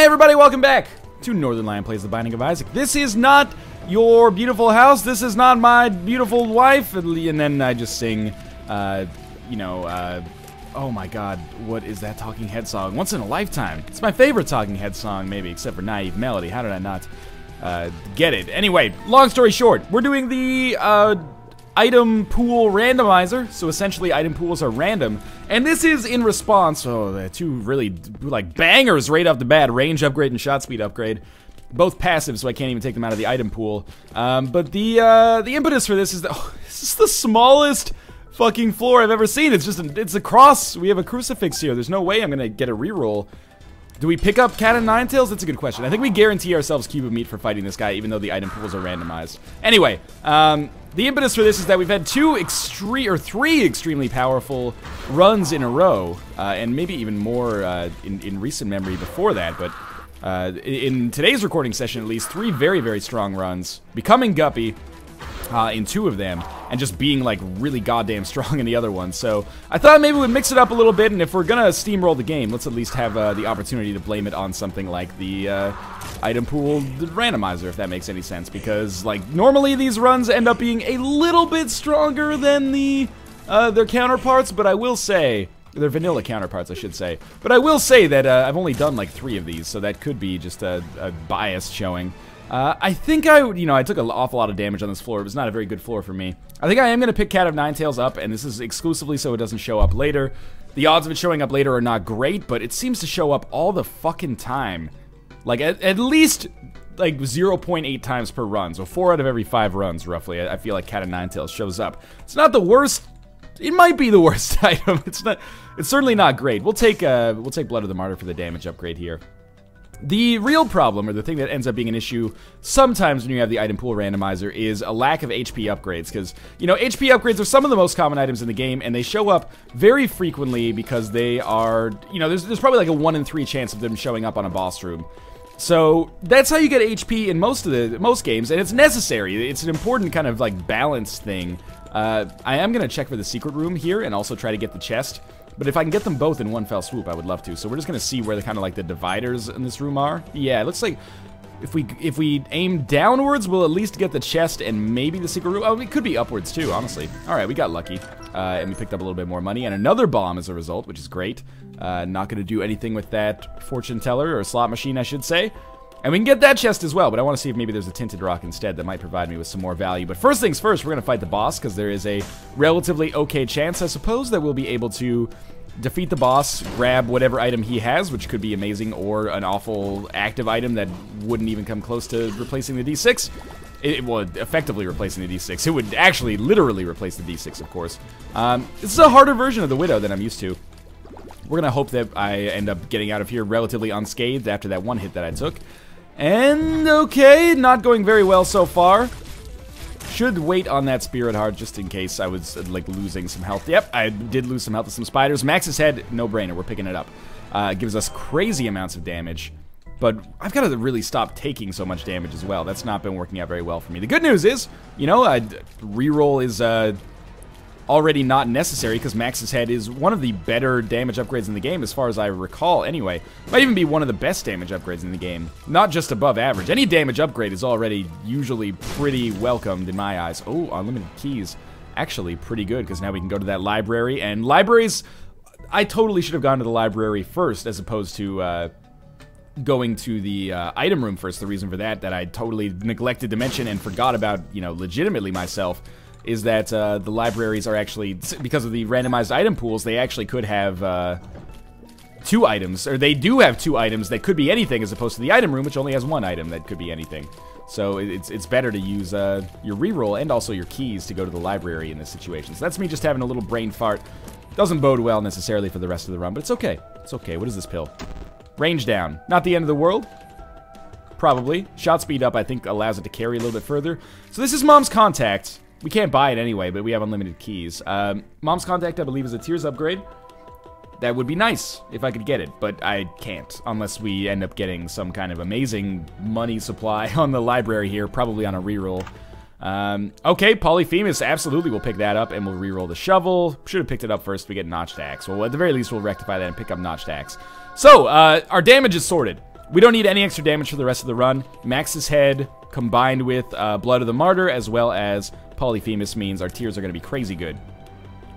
Hey everybody, welcome back to Northernlion Plays the Binding of Isaac. This is not your beautiful house, this is not my beautiful wife, and then I just sing, oh my god, what is that Talking Head song? Once in a Lifetime. It's my favorite Talking Head song, maybe, except for Naive Melody. How did I not get it? Anyway, long story short, we're doing the item pool randomizer, so essentially item pools are random, and this is in response, the two really, like, bangers right off the bat, range upgrade and shot speed upgrade, both passive, so I can't even take them out of the item pool, but the impetus for this is that, this is the smallest fucking floor I've ever seen. It's just, it's a cross, we have a crucifix here, there's no way I'm gonna get a reroll. Do we pick up Cat and Ninetails? That's a good question. I think we guarantee ourselves cube of meat for fighting this guy, even though the item pools are randomized. Anyway, the impetus for this is that we've had three extremely powerful runs in a row, and maybe even more in recent memory before that, but in today's recording session at least, three very, very strong runs, becoming Guppy in two of them, and just being like really goddamn strong in the other one. So I thought maybe we'd mix it up a little bit, and if we're gonna steamroll the game, let's at least have the opportunity to blame it on something like the item pool randomizer, if that makes any sense, because like normally these runs end up being a little bit stronger than their counterparts, but I will say, their vanilla counterparts I should say, but I will say that I've only done like 3 of these, so that could be just a bias showing. I think I took an awful lot of damage on this floor. It was not a very good floor for me. I think I am going to pick Cat of Ninetails up, and this is exclusively so it doesn't show up later. The odds of it showing up later are not great, but it seems to show up all the fucking time. Like, at least, like, 0.8 times per run. So 4 out of every 5 runs, roughly, I feel like Cat of Ninetails shows up. It's not the worst. It might be the worst item. It's certainly not great. We'll take Blood of the Martyr for the damage upgrade here. The real problem, or the thing that ends up being an issue sometimes when you have the item pool randomizer, is a lack of HP upgrades, because, HP upgrades are some of the most common items in the game, and they show up very frequently because they are, there's probably like a 1 in 3 chance of them showing up on a boss room. So that's how you get HP in most games, and it's necessary. It's an important kind of like balance thing. I am gonna check for the secret room here and also try to get the chest. But if I can get them both in one fell swoop, I would love to. So we're just gonna see where the kind of like the dividers in this room are. Yeah, it looks like if we aim downwards, we'll at least get the chest and maybe the secret room. Oh, it could be upwards too, honestly. All right, we got lucky, and we picked up a little bit more money and another bomb as a result, which is great. Not gonna do anything with that fortune teller or slot machine, I should say. And we can get that chest as well, but I want to see if maybe there's a tinted rock instead that might provide me with some more value. But first things first, we're going to fight the boss, because there is a relatively okay chance, I suppose, that we'll be able to defeat the boss, grab whatever item he has, which could be amazing, or an awful active item that wouldn't even come close to replacing the D6. It would effectively replacing the D6. It would actually literally replace the D6, of course. This is a harder version of the Widow than I'm used to. We're going to hope that I end up getting out of here relatively unscathed after that one hit that I took. And, okay, not going very well so far. Should wait on that Spirit Heart just in case I was, like, losing some health. Yep, I did lose some health to some spiders. Max's head, no-brainer, we're picking it up. Gives us crazy amounts of damage. But I've got to really stop taking so much damage as well. That's not been working out very well for me. The good news is, reroll is, already not necessary, because Max's head is one of the better damage upgrades in the game, as far as I recall anyway. Might even be one of the best damage upgrades in the game. Not just above average. Any damage upgrade is already usually pretty welcomed in my eyes. Oh, unlimited keys. Actually pretty good, because now we can go to that library, and libraries, I totally should have gone to the library first, as opposed to going to the item room first. The reason for that I totally neglected to mention and forgot about, legitimately myself, is that the libraries are actually, because of the randomized item pools, they actually could have 2 items, or they do have 2 items that could be anything, as opposed to the item room, which only has 1 item that could be anything. So it's better to use your reroll and also your keys to go to the library in this situation. So that's me just having a little brain fart. Doesn't bode well necessarily for the rest of the run, but it's okay. It's okay. What is this pill? Range down. Not the end of the world. Probably. Shot speed up, I think, allows it to carry a little bit further. So this is Mom's Contact. We can't buy it anyway, but we have unlimited keys. Mom's Contact, I believe, is a tiers upgrade. That would be nice if I could get it, but I can't, unless we end up getting some kind of amazing money supply on the library here, probably on a reroll. Okay, Polyphemus, absolutely, we'll pick that up, and we'll reroll the shovel. Should have picked it up first. We get Notched Axe. Well, at the very least, we'll rectify that and pick up Notched Axe. So, our damage is sorted. We don't need any extra damage for the rest of the run. Max's Head combined with Blood of the Martyr as well as Polyphemus means our tiers are going to be crazy good.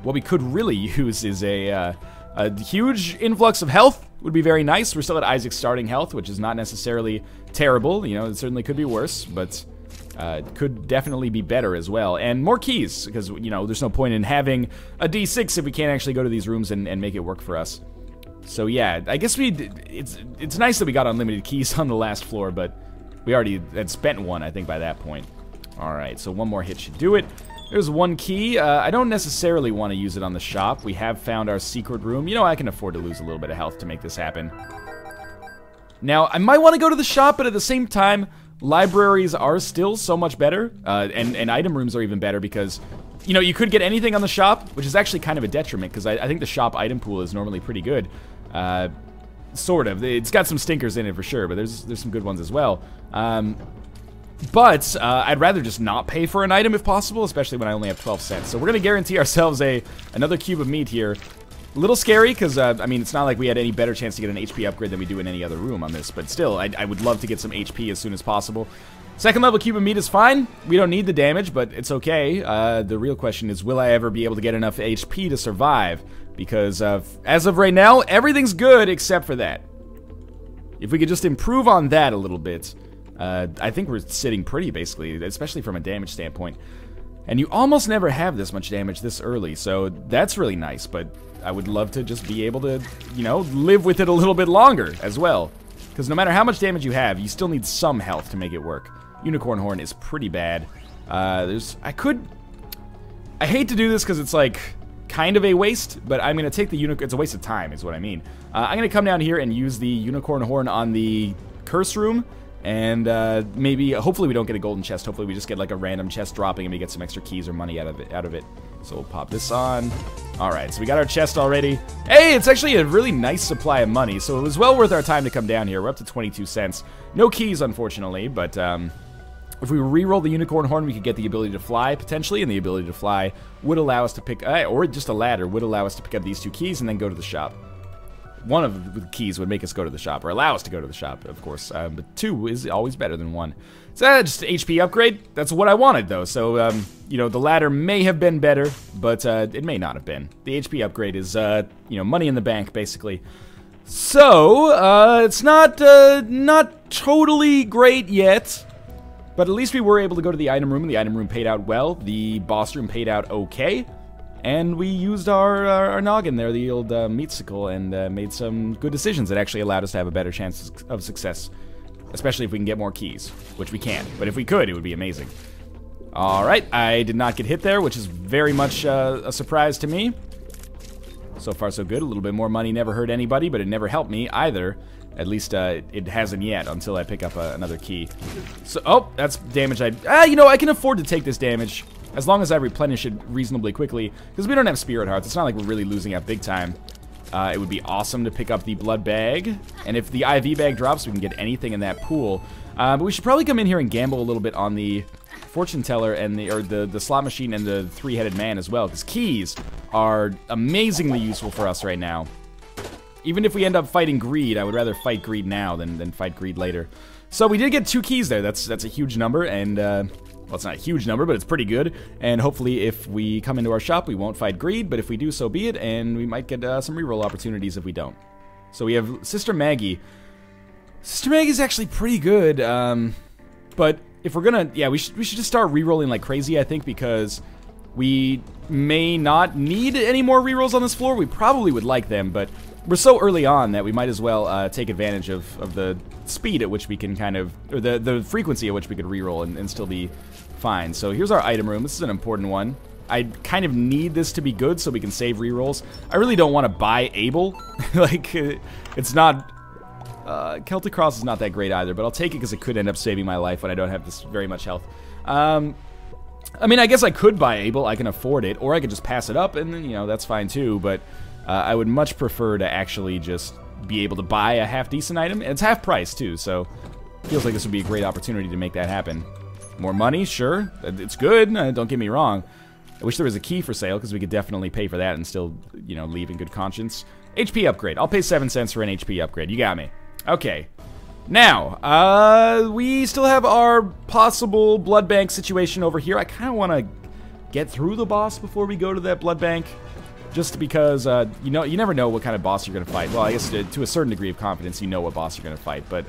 What we could really use is a huge influx of health. Would be very nice. We're still at Isaac's starting health, which is not necessarily terrible. You know, it certainly could be worse, but it could definitely be better as well. And more keys, because, you know, there's no point in having a D6 if we can't actually go to these rooms and make it work for us. So yeah, I guess it's nice that we got unlimited keys on the last floor, but we already had spent one, I think, by that point. Alright, so one more hit should do it. There's one key. I don't necessarily want to use it on the shop. We have found our secret room. You know, I can afford to lose a little bit of health to make this happen. Now, I might want to go to the shop, but at the same time, libraries are still so much better. And item rooms are even better because, you know, you could get anything on the shop, which is actually kind of a detriment because I think the shop item pool is normally pretty good. Sort of. It's got some stinkers in it for sure, but there's some good ones as well. But I'd rather just not pay for an item if possible, especially when I only have 12 cents. So we're going to guarantee ourselves another cube of meat here. A little scary because, I mean, it's not like we had any better chance to get an HP upgrade than we do in any other room on this. But still, I would love to get some HP as soon as possible. Second level cube of meat is fine. We don't need the damage, but it's okay. The real question is, will I ever be able to get enough HP to survive? Because as of right now, everything's good except for that. If we could just improve on that a little bit, I think we're sitting pretty, basically, especially from a damage standpoint. And you almost never have this much damage this early, so that's really nice, but I would love to just be able to, you know, live with it a little bit longer as well. Because no matter how much damage you have, you still need some health to make it work. Unicorn Horn is pretty bad. I hate to do this because it's like kind of a waste, but I'm going to take the it's a waste of time is what I mean. I'm going to come down here and use the Unicorn Horn on the Curse Room. And maybe, hopefully we don't get a golden chest. Hopefully we just get like a random chest dropping and we get some extra keys or money out of it. So we'll pop this on. Alright, so we got our chest already. Hey, it's actually a really nice supply of money. So it was well worth our time to come down here. We're up to 22 cents. No keys, unfortunately, but if we re-roll the Unicorn Horn, we could get the ability to fly, potentially. And the ability to fly would allow us to pick, or just a ladder, would allow us to pick up these two keys and then go to the shop. One of the keys would make us go to the shop, or allow us to go to the shop, of course. But two is always better than one. So just an HP upgrade. That's what I wanted, though. So, you know, the ladder may have been better, but it may not have been. The HP upgrade is, you know, money in the bank, basically. So, it's not totally great yet. But at least we were able to go to the item room, and the item room paid out well. The boss room paid out okay. And we used our noggin there, the old meatsicle, and made some good decisions that actually allowed us to have a better chance of success. Especially if we can get more keys, which we can't. But if we could, it would be amazing. Alright, I did not get hit there, which is very much a surprise to me. So far, so good. A little bit more money never hurt anybody, but it never helped me either. At least it hasn't yet until I pick up another key. So, oh, that's damage you know, I can afford to take this damage. As long as I replenish it reasonably quickly, because we don't have Spirit Hearts. It's not like we're really losing out big time. It would be awesome to pick up the Blood Bag. And if the IV Bag drops, we can get anything in that pool. But we should probably come in here and gamble a little bit on the Fortune Teller and the slot machine and the Three-Headed Man as well. Because keys are amazingly useful for us right now. Even if we end up fighting Greed, I would rather fight Greed now than fight Greed later. So we did get 2 keys there. That's a huge number, and well, it's not a huge number, but it's pretty good. And hopefully if we come into our shop, we won't fight Greed, but if we do, so be it, and we might get some reroll opportunities if we don't. So we have Sister Maggie. Sister Maggie's actually pretty good, but if we're gonna, yeah, we should just start rerolling like crazy, I think, because we may not need any more rerolls on this floor. We probably would like them, but we're so early on that we might as well take advantage of the speed at which we can kind of, or the frequency at which we could reroll and still be fine. So here's our item room. This is an important one. I kind of need this to be good so we can save rerolls. I really don't want to buy Able. Like, it's not, Celtic Cross is not that great either, but I'll take it because it could end up saving my life when I don't have this very much health. I mean, I guess I could buy Able. I can afford it, or I could just pass it up, and then, you know, that's fine too, but I would much prefer to actually just be able to buy a half-decent item. And it's half price, too, so feels like this would be a great opportunity to make that happen. More money, sure. It's good, don't get me wrong. I wish there was a key for sale, because we could definitely pay for that and still, you know, leave in good conscience. HP upgrade. I'll pay 7 cents for an HP upgrade. You got me. Okay. Now, we still have our possible blood bank situation over here. I kind of want to get through the boss before we go to that blood bank. Just because, you never know what kind of boss you're going to fight. Well, I guess to a certain degree of confidence, you know what boss you're going to fight. But,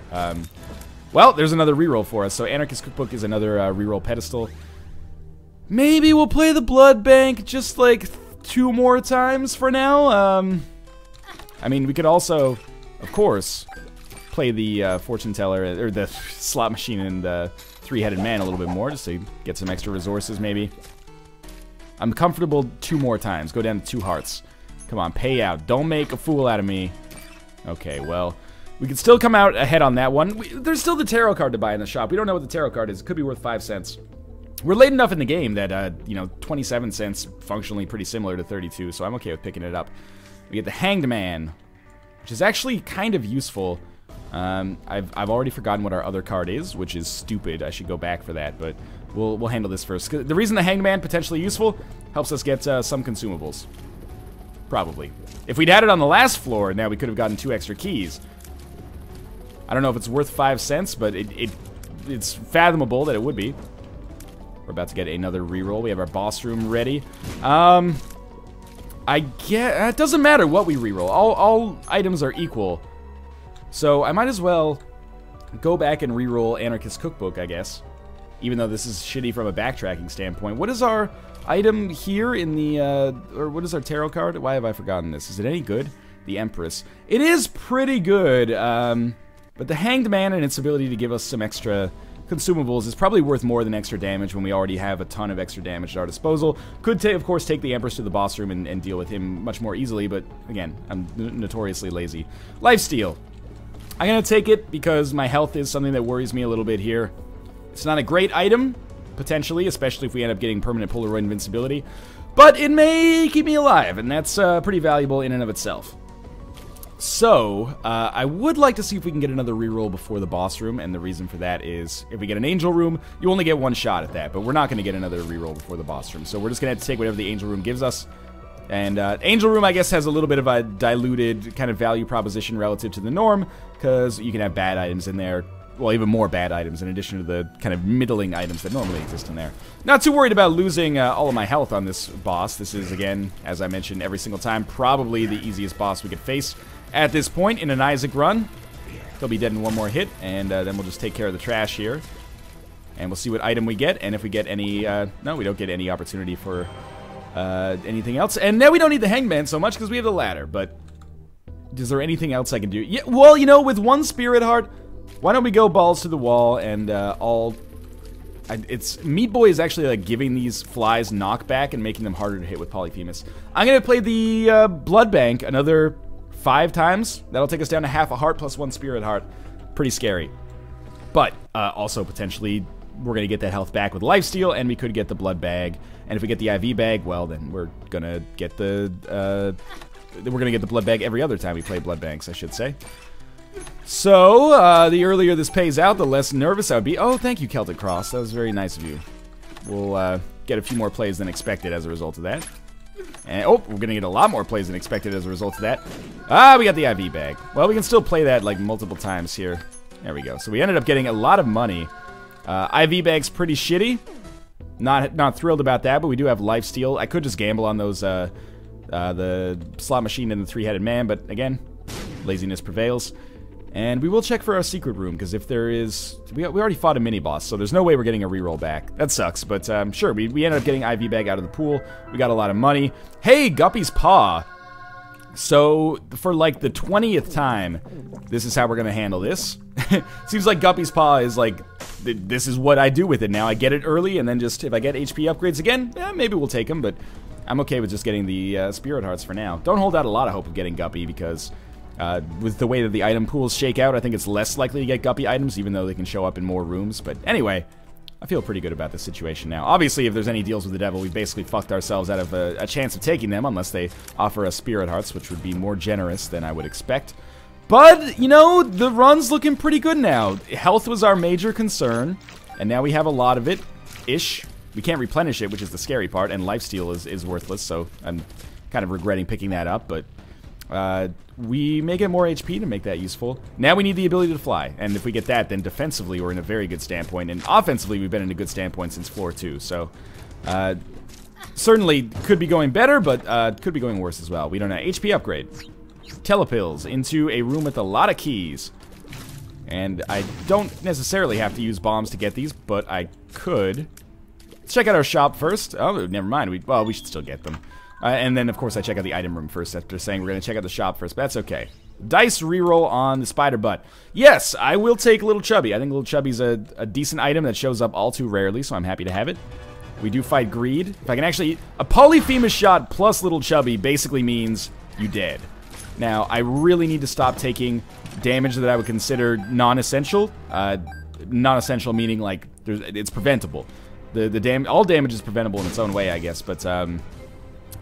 well, there's another reroll for us. So Anarchist Cookbook is another reroll pedestal. Maybe we'll play the blood bank just like 2 more times for now. I mean, we could also, of course, play the fortune teller or the slot machine and the 3-headed man a little bit more just to get some extra resources maybe. I'm comfortable 2 more times. Go down to 2 hearts. Come on, pay out. Don't make a fool out of me. Okay, well, we can still come out ahead on that one. There's still the tarot card to buy in the shop. We don't know what the tarot card is. It could be worth 5 cents. We're late enough in the game that, 27 cents, functionally pretty similar to 32, so I'm okay with picking it up. We get the Hanged Man, which is actually kind of useful. I've already forgotten what our other card is, which is stupid. I should go back for that, but we'll handle this first. The reason the Hanged Man potentially useful helps us get some consumables. Probably. If we'd had it on the last floor, now we could have gotten 2 extra keys. I don't know if it's worth 5 cents, but it's fathomable that it would be. We're about to get another reroll. We have our boss room ready. I get it doesn't matter what we reroll. All items are equal. So I might as well go back and reroll Anarchist Cookbook, I guess. Even though this is shitty from a backtracking standpoint. What is our item here in the, or what is our tarot card? Why have I forgotten this? Is it any good? The Empress. It is pretty good, but the Hanged Man and its ability to give us some extra consumables is probably worth more than extra damage when we already have a ton of extra damage at our disposal. Could, of course, take the Empress to the boss room and deal with him much more easily, but again, I'm notoriously lazy. Lifesteal. I'm going to take it because my health is something that worries me a little bit here. It's not a great item, potentially, especially if we end up getting permanent Polaroid invincibility, but it may keep me alive, and that's pretty valuable in and of itself. So, I would like to see if we can get another reroll before the boss room, and the reason for that is, if we get an angel room, you only get 1 shot at that, but we're not going to get another reroll before the boss room, so we're just going to have to take whatever the angel room gives us. And angel room, I guess, has a little bit of a diluted kind of value proposition relative to the norm, because you can have bad items in there, well, even more bad items in addition to the kind of middling items that normally exist in there. Not too worried about losing all of my health on this boss. This is, again, as I mentioned every single time, probably the easiest boss we could face at this point in an Isaac run. He'll be dead in 1 more hit, and then we'll just take care of the trash here. And we'll see what item we get, and if we get any... no, we don't get any opportunity for anything else. And now we don't need the Hangman so much because we have the ladder, but is there anything else I can do? Yeah, well, with 1 Spirit Heart, why don't we go balls to the wall and Meat Boy is actually like giving these flies knockback and making them harder to hit with Polyphemus. I'm going to play the Blood Bank another 5 times. That'll take us down to half a heart plus 1 Spirit Heart. Pretty scary. But also potentially we're going to get that health back with Lifesteal, and we could get the Blood Bag. And if we get the IV Bag, well, then we're going to get the Blood Bag every other time we play Blood Banks, I should say. So, the earlier this pays out, the less nervous I would be. Oh, thank you, Celtic Cross. That was very nice of you. We'll get a few more plays than expected as a result of that. And, oh, we're going to get a lot more plays than expected as a result of that. Ah, we got the IV Bag. Well, we can still play that, like, multiple times here. There we go. So we ended up getting a lot of money. IV Bag's pretty shitty. Not thrilled about that, but we do have Lifesteal. I could just gamble on those, the slot machine and the 3-headed man, but again, laziness prevails. And we will check for our secret room, because if there is... We already fought a mini-boss, so there's no way we're getting a reroll back. That sucks, but sure, we ended up getting IV Bag out of the pool. We got a lot of money. Hey, Guppy's Paw! So, for like the 20th time, this is how we're going to handle this. Seems like Guppy's Paw is like, this is what I do with it now. I get it early, and then just, if I get HP upgrades again, maybe we'll take them, but I'm okay with just getting the Spirit Hearts for now. Don't hold out a lot of hope of getting Guppy, because... with the way that the item pools shake out, I think it's less likely to get Guppy items, even though they can show up in more rooms. But anyway, I feel pretty good about the situation now. Obviously, if there's any deals with the devil, we basically fucked ourselves out of a chance of taking them, unless they offer us Spirit Hearts, which would be more generous than I would expect. But, the run's looking pretty good now. Health was our major concern, and now we have a lot of it-ish. We can't replenish it, which is the scary part, and Lifesteal is worthless, so I'm kind of regretting picking that up, but... we may get more HP to make that useful. Now we need the ability to fly, and if we get that, then defensively we're in a very good standpoint, and offensively we've been in a good standpoint since floor 2, so certainly could be going better, but could be going worse as well. We don't know. HP upgrade. Telepills into a room with a lot of keys. And I don't necessarily have to use bombs to get these, but I could. Let's check out our shop first. Oh, never mind. Well, we should still get them. And then, of course, I check out the item room first after saying we're going to check out the shop first, but that's okay. Dice reroll on the spider butt. Yes, I will take Little Chubby. I think Little Chubby's a decent item that shows up all too rarely, so I'm happy to have it. We do fight greed. If I can actually... A Polyphemus shot plus Little Chubby basically means you dead. Now, I really need to stop taking damage that I would consider non-essential. Non-essential meaning, like, it's preventable. All damage is preventable in its own way, I guess, but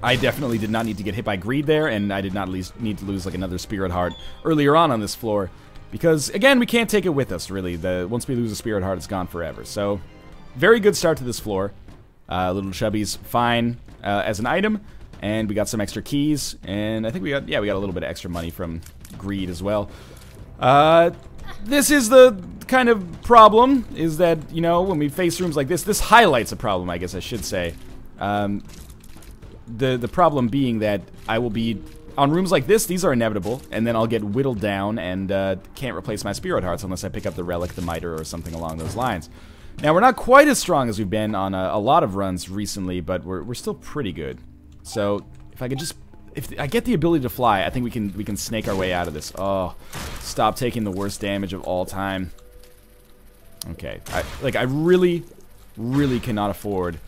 I definitely did not need to get hit by greed there, and I did not need to lose, like, another Spirit Heart earlier on this floor. Because, again, we can't take it with us, really. Once we lose a Spirit Heart, it's gone forever. So, very good start to this floor. Little Chubby's fine as an item. And we got some extra keys, and I think we got a little bit of extra money from greed as well. This is the kind of problem, is that, you know, when we face rooms like this highlights a problem, I guess I should say. The problem being that I will be, on rooms like this, these are inevitable, and then I'll get whittled down and can't replace my Spirit Hearts unless I pick up the Relic, the Miter, or something along those lines. Now, we're not quite as strong as we've been on a lot of runs recently, but we're still pretty good. So, if I could just... If I get the ability to fly, I think we can snake our way out of this. Oh, stop taking the worst damage of all time. Okay. I really, really cannot afford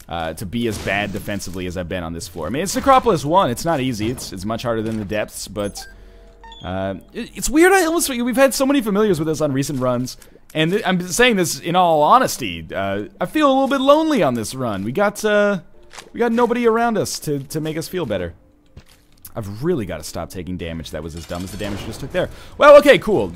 to be as bad defensively as I've been on this floor. I mean, it's Acropolis 1. It's not easy. It's much harder than the depths, but... it's weird. We've had so many familiars with us on recent runs, and I'm saying this in all honesty. I feel a little bit lonely on this run. We got nobody around us to make us feel better. I've really got to stop taking damage that was as dumb as the damage I just took there. Well, okay, cool.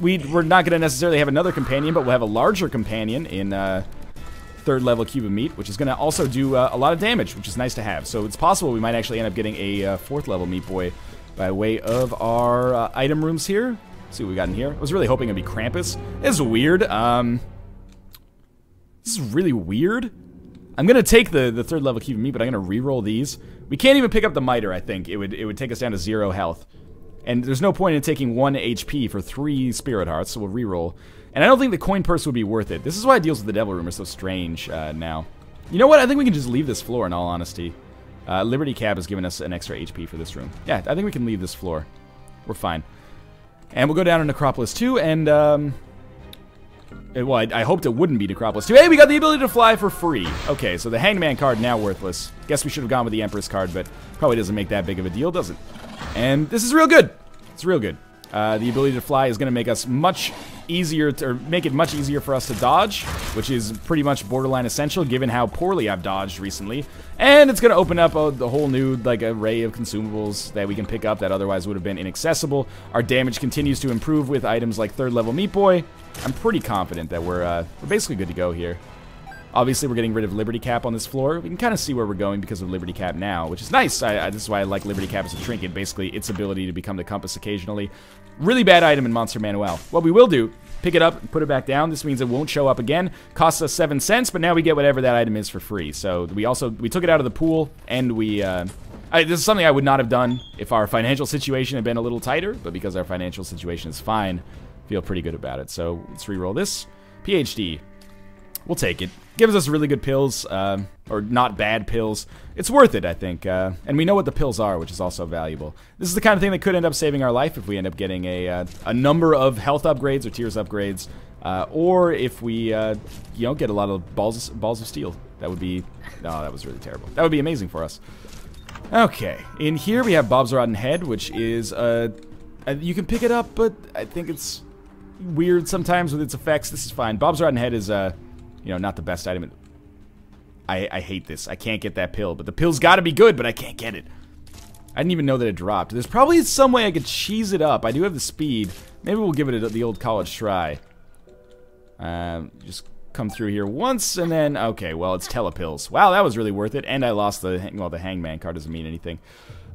We're not going to necessarily have another companion, but we'll have a larger companion in 3rd level Cube of Meat, which is going to also do a lot of damage, which is nice to have. So it's possible we might actually end up getting a 4th level Meat Boy by way of our item rooms here. Let's see what we got in here. I was really hoping it'd be Krampus. This is weird. This is really weird. I'm gonna take the 3rd level Cube of Meat, but I'm gonna re-roll these. We can't even pick up the Miter, I think. It would take us down to 0 health. And there's no point in taking 1 HP for 3 Spirit Hearts, so we'll re-roll. And I don't think the coin purse would be worth it. This is why deals with the Devil Room are so strange now. You know what? I think we can just leave this floor, in all honesty. Liberty Cap has given us an extra HP for this room. Yeah, I think we can leave this floor. We're fine. And we'll go down to Acropolis 2, and well, I hoped it wouldn't be Acropolis 2. Hey, we got the ability to fly for free. Okay, so the Hangman card now worthless. Guess we should have gone with the Empress card, but probably doesn't make that big of a deal, does it? And this is real good. It's real good. The ability to fly is going to make us much easier, or make it much easier for us to dodge, which is pretty much borderline essential given how poorly I've dodged recently. And it's going to open up the whole new array of consumables that we can pick up that otherwise would have been inaccessible. Our damage continues to improve with items like 3rd level Meat Boy. I'm pretty confident that we're basically good to go here. Obviously, we're getting rid of Liberty Cap on this floor. We can kind of see where we're going because of Liberty Cap now, which is nice. This is why I like Liberty Cap as a trinket. Basically, its ability to become the compass occasionally. Really bad item in Monster Manuel. What we will do, pick it up and put it back down. This means it won't show up again. Costs us 7 cents, but now we get whatever that item is for free. So we took it out of the pool, and this is something I would not have done if our financial situation had been a little tighter, but because our financial situation is fine, feel pretty good about it. So let's re-roll this. PhD. We'll take it. Gives us really good pills, or not bad pills. It's worth it, I think. And we know what the pills are, which is also valuable. This is the kind of thing that could end up saving our life if we end up getting a number of health upgrades or tears upgrades, or if we, you know, get a lot of balls of steel. That would be, oh, that was really terrible. That would be amazing for us. Okay, in here we have Bob's Rotten Head, which is, you can pick it up, but I think it's weird sometimes with its effects. This is fine. Bob's Rotten Head is, you know, not the best item. I hate this. I can't get that pill, but the pill's gotta be good, but I can't get it. I didn't even know that it dropped. There's probably some way I could cheese it up. I do have the speed. Maybe we'll give it the old college try. Just come through here once, and then, okay, well, it's telepills. Wow, that was really worth it, and I lost the, well, the Hangman card doesn't mean anything.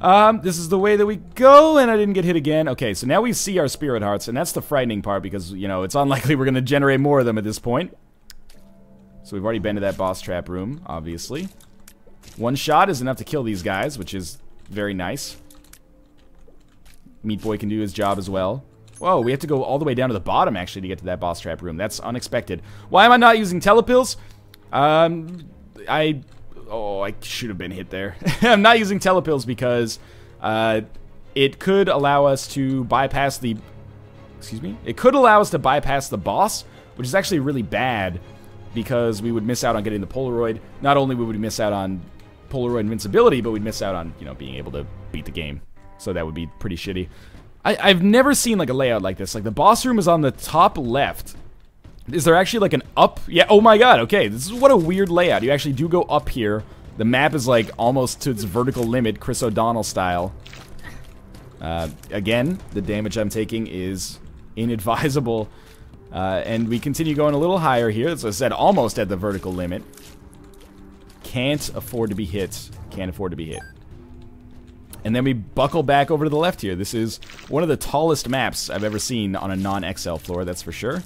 This is the way that we go, and I didn't get hit again. Okay, so now we see our spirit hearts, and that's the frightening part because, you know, it's unlikely we're going to generate more of them at this point. So we've already been to that boss trap room, obviously. One shot is enough to kill these guys, which is very nice. Meat Boy can do his job as well. Whoa, we have to go all the way down to the bottom, actually, to get to that boss trap room. That's unexpected. Why am I not using telepills? Oh, I should have been hit there. I'm not using telepills because it could allow us to bypass the... Excuse me? It could allow us to bypass the boss, which is actually really bad because we would miss out on getting the Polaroid. Not only would we miss out on Polaroid invincibility, but we'd miss out on, you know, being able to beat the game. So that would be pretty shitty. I've never seen, like, a layout like this. Like, the boss room is on the top left. Is there actually, like, an up? Yeah, oh my god, okay. This is what a weird layout. You actually do go up here. The map is, like, almost to its vertical limit, Chris O'Donnell style. Again, the damage I'm taking is inadvisable. And we continue going a little higher here. As I said, almost at the vertical limit. Can't afford to be hit. Can't afford to be hit. And then we buckle back over to the left here. This is one of the tallest maps I've ever seen on a non-XL floor, that's for sure.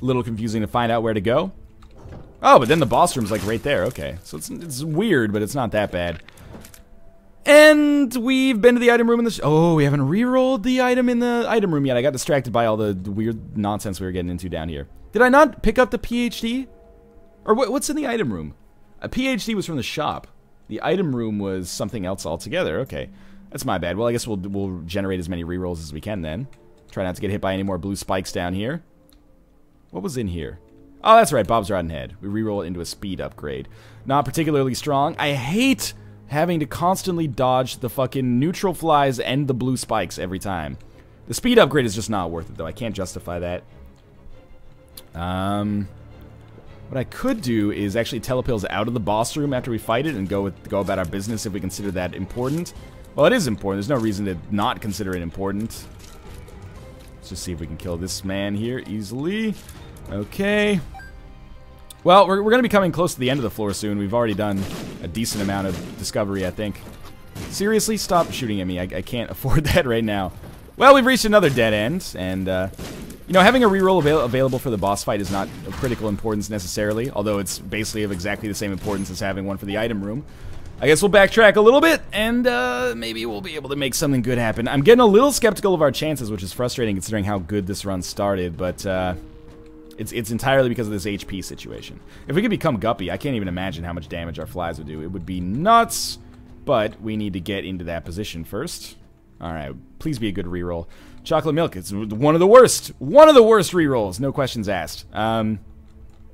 A little confusing to find out where to go. Oh, but then the boss room's like right there. Okay, so it's weird, but it's not that bad. And we've been to the item room in the... Oh, we haven't re-rolled the item in the item room yet. I got distracted by all the weird nonsense we were getting into down here. Did I not pick up the PhD? Or what's in the item room? A PhD was from the shop. The item room was something else altogether. Okay, that's my bad. Well, I guess we'll generate as many rerolls as we can then. Try not to get hit by any more blue spikes down here. What was in here? Oh, that's right, Bob's Rotten Head. We reroll it into a speed upgrade. Not particularly strong. I hate having to constantly dodge the fucking neutral flies and the blue spikes every time. The speed upgrade is just not worth it, though. I can't justify that. What I could do is actually telepills out of the boss room after we fight it and go about our business if we consider that important. Well, it is important. There's no reason to not consider it important. Let's just see if we can kill this man here easily. Okay. Well, we're going to be coming close to the end of the floor soon. We've already done a decent amount of discovery, I think. Seriously, stop shooting at me. I can't afford that right now. Well, we've reached another dead end, and you know, having a reroll available for the boss fight is not of critical importance necessarily, although it's basically of exactly the same importance as having one for the item room. I guess we'll backtrack a little bit, and maybe we'll be able to make something good happen. I'm getting a little skeptical of our chances, which is frustrating considering how good this run started, but it's entirely because of this HP situation. If we could become Guppy, I can't even imagine how much damage our flies would do. It would be nuts, but we need to get into that position first. Alright, please be a good reroll. Chocolate milk, it's one of the worst rerolls, no questions asked.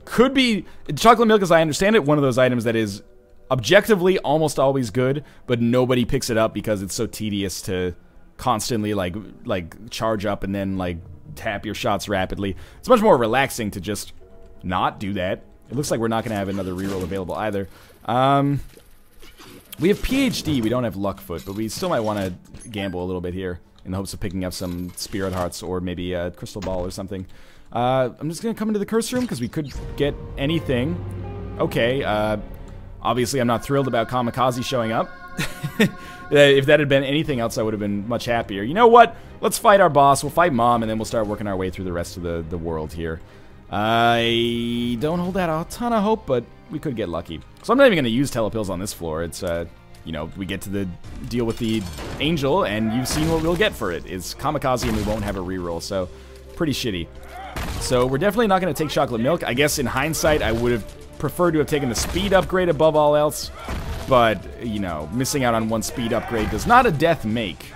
Could be, chocolate milk, as I understand it, one of those items that is objectively almost always good, but nobody picks it up because it's so tedious to constantly like charge up and then like tap your shots rapidly. It's much more relaxing to just not do that. It looks like we're not going to have another reroll available either. We have PhD, we don't have Luckfoot, but we still might want to gamble a little bit here in the hopes of picking up some Spirit Hearts or maybe a Crystal Ball or something. I'm just going to come into the curse room because we could get anything. Okay, obviously I'm not thrilled about Kamikaze showing up. If that had been anything else, I would have been much happier. You know what? Let's fight our boss, we'll fight Mom, and then we'll start working our way through the rest of the world here. I don't hold out a ton of hope, but we could get lucky. So I'm not even going to use telepills on this floor. It's, you know, we get to the deal with the angel, and you've seen what we'll get for it. It's Kamikaze, and we won't have a reroll, so pretty shitty. So we're definitely not going to take chocolate milk. I guess in hindsight, I would have preferred to have taken the speed upgrade above all else, but, you know, missing out on one speed upgrade does not a death make.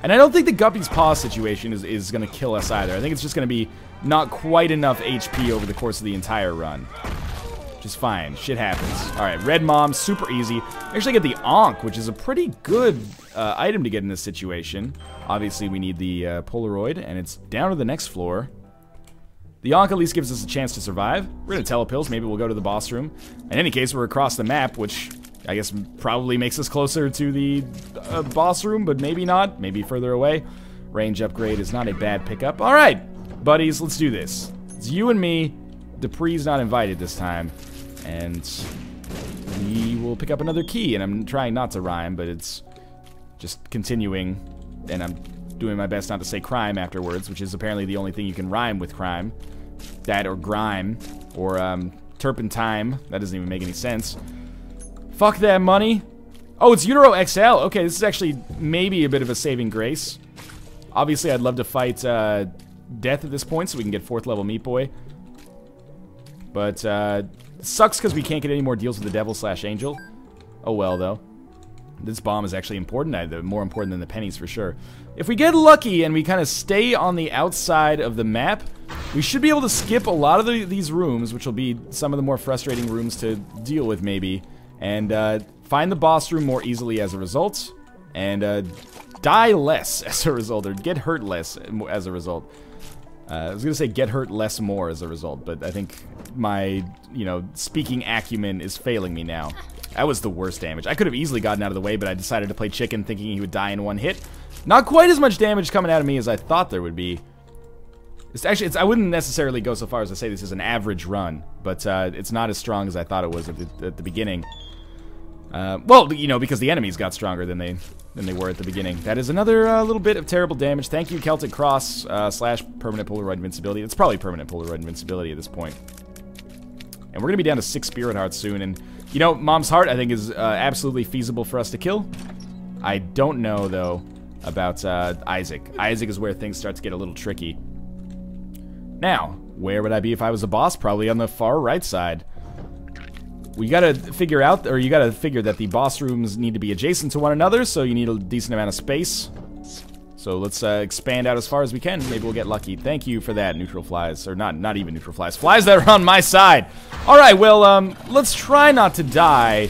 And I don't think the Guppy's Paw situation is going to kill us either. I think it's just going to be not quite enough HP over the course of the entire run. Which is fine. Shit happens. Alright, Red Mom, super easy. I actually get the Ankh, which is a pretty good item to get in this situation. Obviously, we need the Polaroid, and it's down to the next floor. The Ankh at least gives us a chance to survive. We're going to telepills. Maybe we'll go to the boss room. In any case, we're across the map, which I guess probably makes us closer to the boss room, but maybe not. Maybe further away. Range upgrade is not a bad pickup. Alright, buddies, let's do this. It's you and me. Dupree's not invited this time. And we will pick up another key. And I'm trying not to rhyme, but it's just continuing. And I'm doing my best not to say crime afterwards, which is apparently the only thing you can rhyme with crime. That or grime or turpentine. That doesn't even make any sense. Fuck that money. Oh, it's Utero XL. Okay, this is actually maybe a bit of a saving grace. Obviously, I'd love to fight Death at this point so we can get 4th level Meat Boy. But it sucks because we can't get any more deals with the Devil/Angel. Oh well, though. This bomb is actually important, more important than the pennies for sure. If we get lucky and we kind of stay on the outside of the map, we should be able to skip a lot of these rooms, which will be some of the more frustrating rooms to deal with maybe, and find the boss room more easily as a result, and die less as a result, or get hurt less as a result. I was gonna say get hurt less more as a result, but I think my, speaking acumen is failing me now. That was the worst damage. I could have easily gotten out of the way, but I decided to play chicken thinking he would die in one hit. Not quite as much damage coming out of me as I thought there would be. I wouldn't necessarily go so far as to say this is an average run, but it's not as strong as I thought it was at the beginning. Well, because the enemies got stronger than they were at the beginning. That is another little bit of terrible damage. Thank you, Celtic Cross / permanent Polaroid invincibility. It's probably permanent Polaroid invincibility at this point. And we're gonna be down to 6 Spirit Hearts soon. And Mom's Heart I think is absolutely feasible for us to kill. I don't know though about Isaac. Isaac is where things start to get a little tricky. Now, where would I be if I was a boss? Probably on the far right side. You gotta figure that the boss rooms need to be adjacent to one another, so you need a decent amount of space. So let's expand out as far as we can. Maybe we'll get lucky. Thank you for that, neutral flies. Or not even neutral flies. Flies that are on my side. Alright, well, let's try not to die.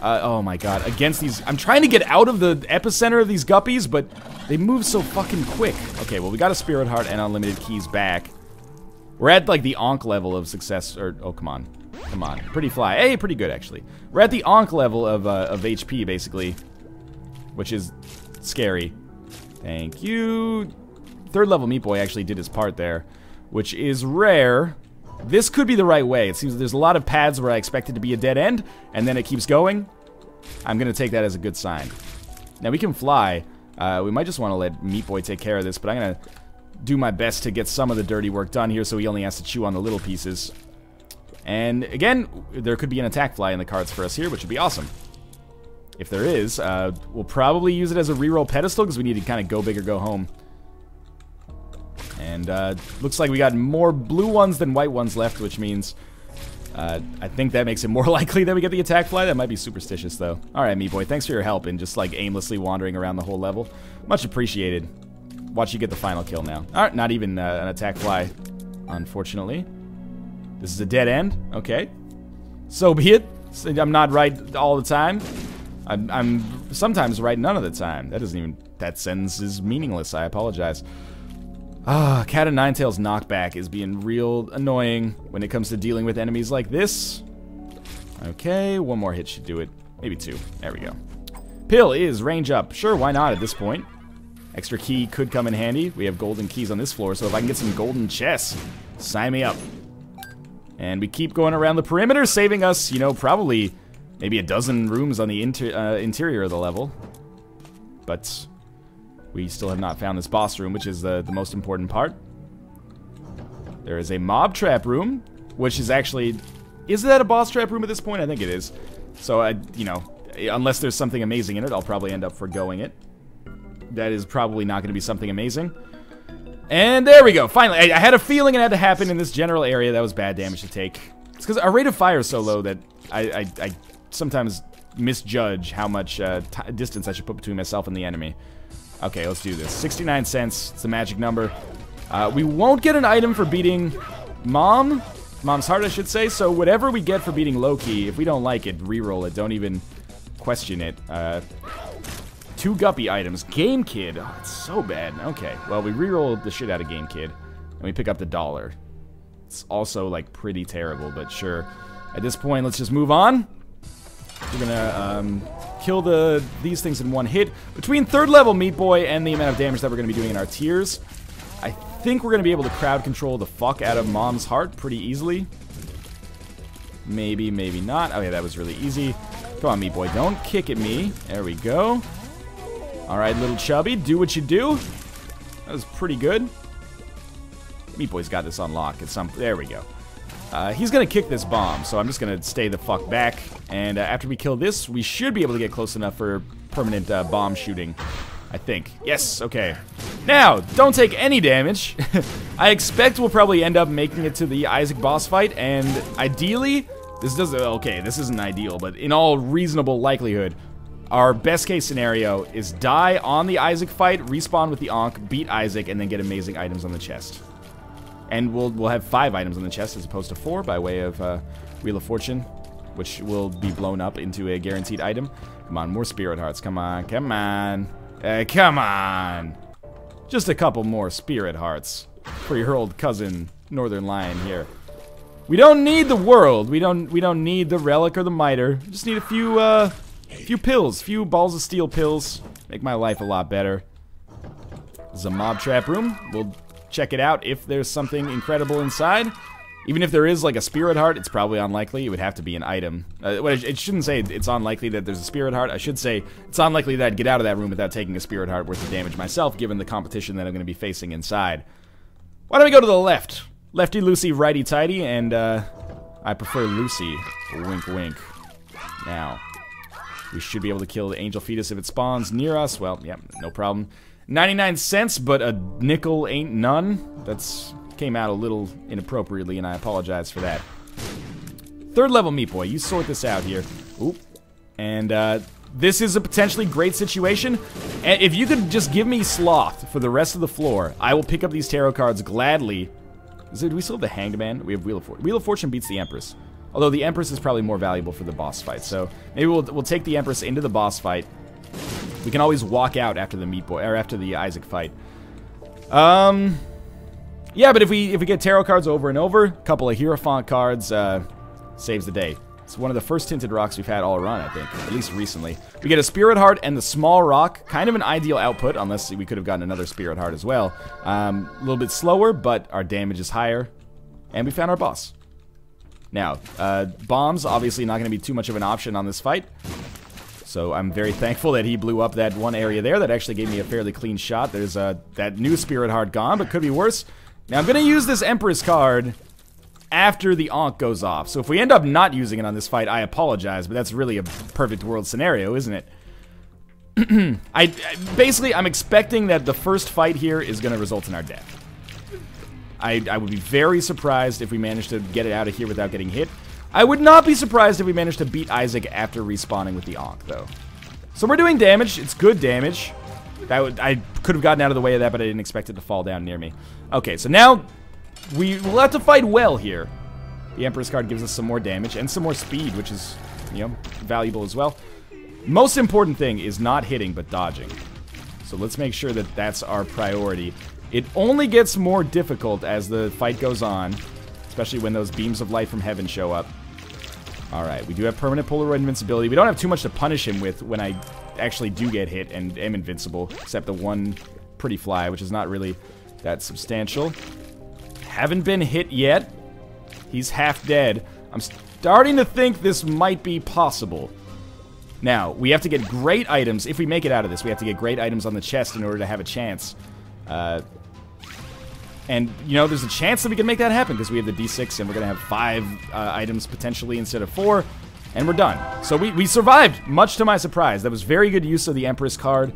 Oh my god, against these... I'm trying to get out of the epicenter of these guppies, but they move so fucking quick. Okay, well, we got a Spirit Heart and unlimited keys back. We're at, like, the Ankh level of success, or... Oh, come on. Come on. Pretty fly. Hey, pretty good, actually. We're at the Ankh level of HP, basically. Which is scary. Thank you. 3rd level Meat Boy actually did his part there, which is rare. This could be the right way. It seems there's a lot of paths where I expect it to be a dead end, and then it keeps going. I'm going to take that as a good sign. Now, we can fly. We might just want to let Meat Boy take care of this, but I'm going to do my best to get some of the dirty work done here so he only has to chew on the little pieces. And again, there could be an attack fly in the cards for us here, which would be awesome. If there is, we'll probably use it as a reroll pedestal because we need to kind of go big or go home. And looks like we got more blue ones than white ones left, which means I think that makes it more likely that we get the attack fly. That might be superstitious, though. Alright, Meat Boy, thanks for your help in just like aimlessly wandering around the whole level. Much appreciated. Watch you get the final kill now. Alright, not even an attack fly, unfortunately. This is a dead end. Okay. So be it. I'm not right all the time. I'm sometimes right none of the time. That sentence is meaningless. I apologize. Cat of Nine Tails knockback is being real annoying when it comes to dealing with enemies like this. Okay, one more hit should do it. Maybe 2. There we go. Pill is range up. Sure, why not at this point? Extra key could come in handy. We have golden keys on this floor, so if I can get some golden chests, sign me up. And we keep going around the perimeter, saving us, probably maybe a dozen rooms on the interior of the level. But we still have not found this boss room, which is the most important part. There is a mob trap room, which is actually... Is that a boss trap room at this point? I think it is. So, unless there's something amazing in it, I'll probably end up forgoing it. That is probably not going to be something amazing. And there we go. Finally, I had a feeling it had to happen in this general area. That was bad damage to take. It's because our rate of fire is so low that I sometimes misjudge how much distance I should put between myself and the enemy. Okay, let's do this. 69 cents. It's the magic number. We won't get an item for beating Mom's Heart, I should say. So whatever we get for beating Loki, if we don't like it, reroll it. Don't even question it. 2 guppy items. Game Kid. Oh, it's so bad. Okay, well, we reroll the shit out of Game Kid, and we pick up the $1. It's also, like, pretty terrible, but sure. At this point, let's just move on. We're gonna kill these things in one hit. Between 3rd level Meat Boy and the amount of damage that we're gonna be doing in our tiers, I think we're gonna be able to crowd control the fuck out of Mom's Heart pretty easily. Maybe, maybe not. Okay, that was really easy. Come on, Meat Boy. Don't kick at me. There we go. All right, little chubby. Do what you do. That was pretty good. Meat Boy's got this on lock at some... There we go. He's going to kick this bomb, so I'm just going to stay the fuck back. And after we kill this, we should be able to get close enough for permanent bomb shooting. I think. Yes, okay. Now, don't take any damage. I expect we'll probably end up making it to the Isaac boss fight, and ideally, this doesn't... Okay, this isn't ideal, but in all reasonable likelihood, our best case scenario is die on the Isaac fight, respawn with the Ankh, beat Isaac, and then get amazing items on the chest. And we'll have 5 items on the chest as opposed to 4 by way of Wheel of Fortune, which will be blown up into a guaranteed item. Come on, more Spirit Hearts. Come on, come on. Come on. Just a couple more Spirit Hearts for your old cousin, Northernlion here. We don't need the world. We don't need the relic or the miter. We just need a few pills, few balls of steel pills. Make my life a lot better. This is a mob trap room. We'll check it out if there's something incredible inside. Even if there is like a Spirit Heart, it's probably unlikely. It would have to be an item. Well, it shouldn't say it's unlikely that there's a Spirit Heart. I should say it's unlikely that I'd get out of that room without taking a Spirit Heart worth of damage myself, given the competition that I'm going to be facing inside. Why don't we go to the left? Lefty loosey, righty tighty, and I prefer Lucy. Wink, wink. Now, we should be able to kill the Angel Fetus if it spawns near us. Well, yeah, no problem. 99 cents, but a nickel ain't none. That's came out a little inappropriately, and I apologize for that. 3rd level Meat Boy, you sort this out here. Oop. And this is a potentially great situation. And if you could just give me Sloth for the rest of the floor, I will pick up these tarot cards gladly. Do we still have the Hanged Man? We have Wheel of Fortune. Wheel of Fortune beats the Empress. Although the Empress is probably more valuable for the boss fight. So maybe we'll take the Empress into the boss fight. We can always walk out after the Meat Boy, or after the Isaac fight. Yeah, but if we get tarot cards over and over, a couple of Hierophant cards, saves the day. It's one of the first tinted rocks we've had all run, I think, at least recently. We get a Spirit Heart and the small rock, kind of an ideal output, unless we could have gotten another Spirit Heart as well. A little bit slower, but our damage is higher, and we found our boss. Now, bombs, obviously not going to be too much of an option on this fight. So I'm very thankful that he blew up that one area there. That actually gave me a fairly clean shot. There's that new Spirit Heart gone, but could be worse. Now I'm going to use this Empress card after the Ankh goes off. So if we end up not using it on this fight, I apologize, but that's really a perfect world scenario, isn't it? Basically, I'm expecting that the first fight here is going to result in our death. I would be very surprised if we managed to get it out of here without getting hit. I would not be surprised if we managed to beat Isaac after respawning with the Ankh, though. So we're doing damage. It's good damage. I could have gotten out of the way of that, but I didn't expect it to fall down near me. Okay, so now we will have to fight well here. The Empress card gives us some more damage and some more speed, which is, you know, valuable as well. Most important thing is not hitting, but dodging. So let's make sure that that's our priority. It only gets more difficult as the fight goes on, especially when those beams of light from heaven show up. Alright, we do have permanent Polaroid invincibility. We don't have too much to punish him with when I actually do get hit and am invincible, except the one pretty fly, which is not really that substantial. Haven't been hit yet. He's half dead. I'm starting to think this might be possible. Now, we have to get great items. If we make it out of this, we have to get great items on the chest in order to have a chance. And, you know, there's a chance that we can make that happen because we have the D6 and we're going to have 5 items potentially instead of 4. And we're done. So we survived, much to my surprise. That was very good use of the Empress card.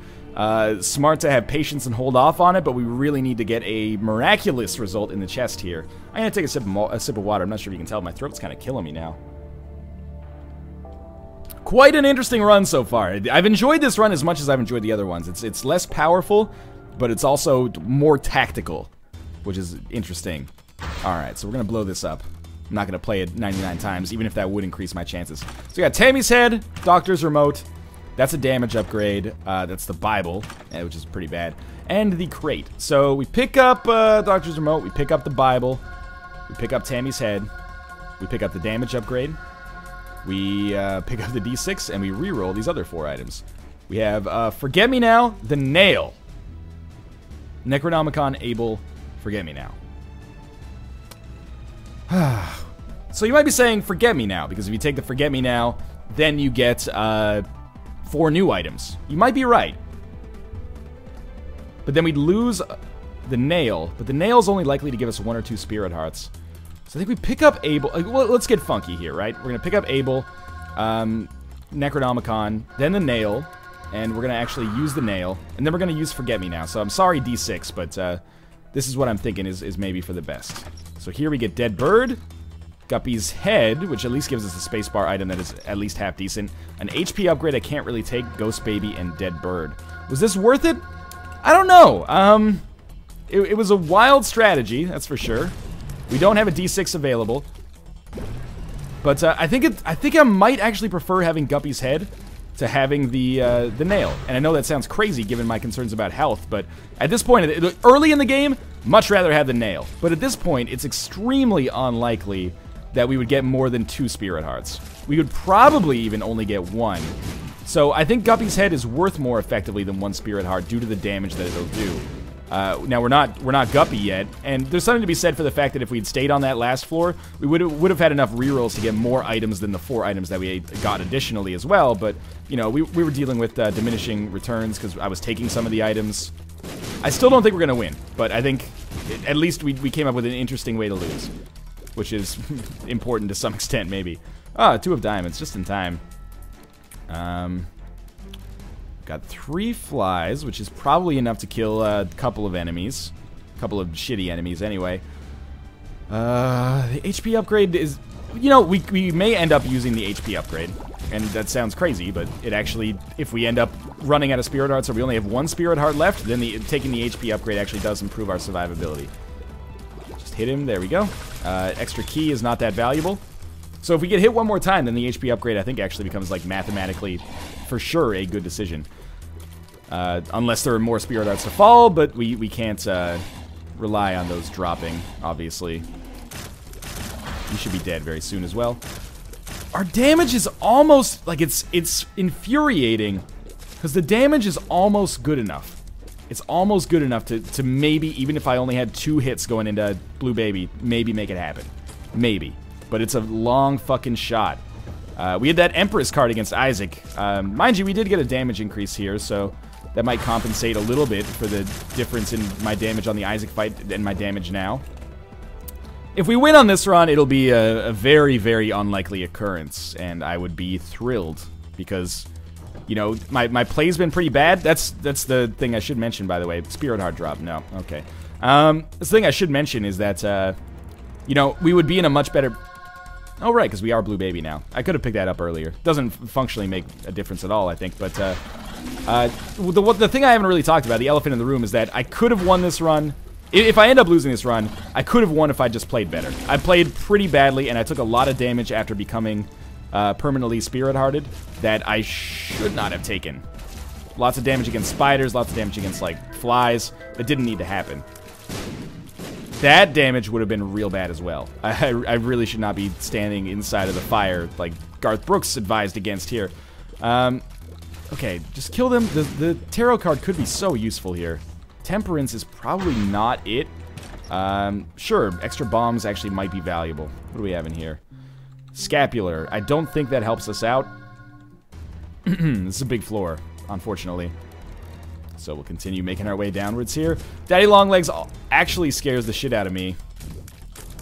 Smart to have patience and hold off on it, but we really need to get a miraculous result in the chest here. I'm going to take a sip of water. I'm not sure if you can tell. My throat's kind of killing me now. Quite an interesting run so far. I've enjoyed this run as much as I've enjoyed the other ones. It's less powerful, but it's also more tactical, which is interesting. Alright, so we're going to blow this up. I'm not going to play it 99 times, even if that would increase my chances. So we got Tammy's Head, Doctor's Remote. That's a damage upgrade. That's the Bible, which is pretty bad. And the Crate. So we pick up Doctor's Remote, we pick up the Bible, we pick up Tammy's Head, we pick up the damage upgrade, we pick up the D6, and we reroll these other 4 items. We have Forget Me Now, the Nail, Necronomicon, Able, Forget Me Now. So you might be saying, forget me now, because if you take the forget me now, then you get 4 new items. You might be right. But then we'd lose the nail, but the nail's only likely to give us 1 or 2 spirit hearts. So I think we pick up Abel. Well, let's get funky here, right? We're gonna pick up Abel, Necronomicon, then the nail, and we're gonna actually use the nail, and then we're gonna use forget me now. So I'm sorry, D6, but this is what I'm thinking is maybe for the best. So here we get Dead Bird, Guppy's Head, which at least gives us a spacebar item that is at least half decent, an HP upgrade I can't really take, Ghost Baby, and Dead Bird. Was this worth it? I don't know. It was a wild strategy, that's for sure. We don't have a D6 available, but I think I might actually prefer having Guppy's Head to having the nail. And I know that sounds crazy given my concerns about health, but at this point, early in the game, much rather have the nail. But at this point, it's extremely unlikely that we would get more than 2 spirit hearts. We would probably even only get 1. So I think Guppy's Head is worth more effectively than 1 spirit heart due to the damage that it'll do. Now we're not Guppy yet, and there's something to be said for the fact that if we'd stayed on that last floor, we would have had enough rerolls to get more items than the 4 items that we got additionally as well. But you know, we were dealing with diminishing returns because I was taking some of the items. I still don't think we're gonna win, but I think at least we came up with an interesting way to lose, which is important to some extent, maybe. Ah, 2 of diamonds, just in time. Got 3 flies, which is probably enough to kill a couple of enemies. A couple of shitty enemies, anyway. The HP upgrade is... You know, we may end up using the HP upgrade. And that sounds crazy, but it actually... If we end up running out of Spirit Hearts or we only have 1 Spirit Heart left, then taking the HP upgrade actually does improve our survivability. Just hit him. There we go. Extra key is not that valuable. So if we get hit 1 more time, then the HP upgrade, I think, actually becomes, like, mathematically, for sure, a good decision. Unless there are more Spirit Hearts to fall, but we can't rely on those dropping, obviously. You should be dead very soon as well. Our damage is almost, like, it's infuriating, because the damage is almost good enough. It's almost good enough to maybe, even if I only had 2 hits going into Blue Baby, maybe make it happen. Maybe. But it's a long fucking shot. We had that Empress card against Isaac. Mind you, we did get a damage increase here, so that might compensate a little bit for the difference in my damage on the Isaac fight and my damage now. If we win on this run, it'll be a very, very unlikely occurrence, and I would be thrilled because, you know, my play's been pretty bad. That's the thing I should mention, by the way. Spirit Heart drop, no, okay. The thing I should mention is that, you know, we would be in a much better... Oh, right, because we are Blue Baby now. I could have picked that up earlier. Doesn't functionally make a difference at all, I think, but, the thing I haven't really talked about, the elephant in the room, is that I could have won this run. If I end up losing this run, I could have won if I just played better. I played pretty badly, and I took a lot of damage after becoming permanently Spirit-Hearted that I should not have taken. Lots of damage against spiders, lots of damage against, like, flies. That didn't need to happen. That damage would have been real bad as well. I really should not be standing inside of the fire like Garth Brooks advised against here. Okay, just kill them. The tarot card could be so useful here. Temperance is probably not it. Sure, extra bombs actually might be valuable. What do we have in here? Scapular. I don't think that helps us out. This is a big floor, unfortunately. So we'll continue making our way downwards here. Daddy Longlegs actually scares the shit out of me.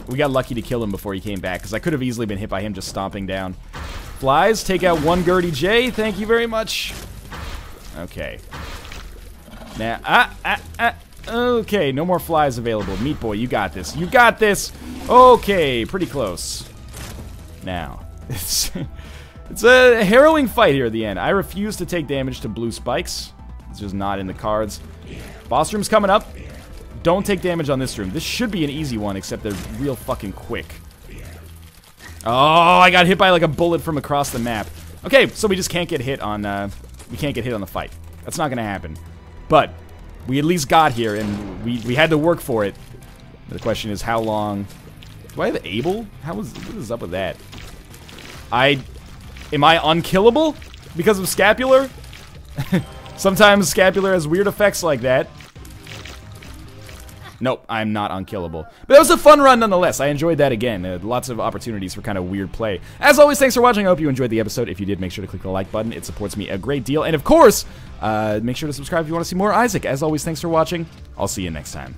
We got lucky to kill him before he came back, because I could have easily been hit by him just stomping down. Flies, take out 1 Gertie J. Thank you very much. Okay. Now, okay, no more flies available. Meat Boy, you got this. You got this. Okay, pretty close. Now, it's a harrowing fight here at the end. I refuse to take damage to blue spikes. It's just not in the cards. Boss room's coming up. Don't take damage on this room. This should be an easy one, except they're real fucking quick. Oh, I got hit by like a bullet from across the map. Okay, so we just can't get hit on we can't get hit on the fight. That's not gonna happen. But we at least got here, and we had to work for it. The question is how long. Do I have Able? What is up with that? Am I unkillable because of Scapular? Sometimes Scapular has weird effects like that. Nope, I'm not unkillable. But that was a fun run nonetheless. I enjoyed that again. Lots of opportunities for kind of weird play. As always, thanks for watching. I hope you enjoyed the episode. If you did, make sure to click the like button. It supports me a great deal. And of course, make sure to subscribe if you want to see more Isaac. As always, thanks for watching. I'll see you next time.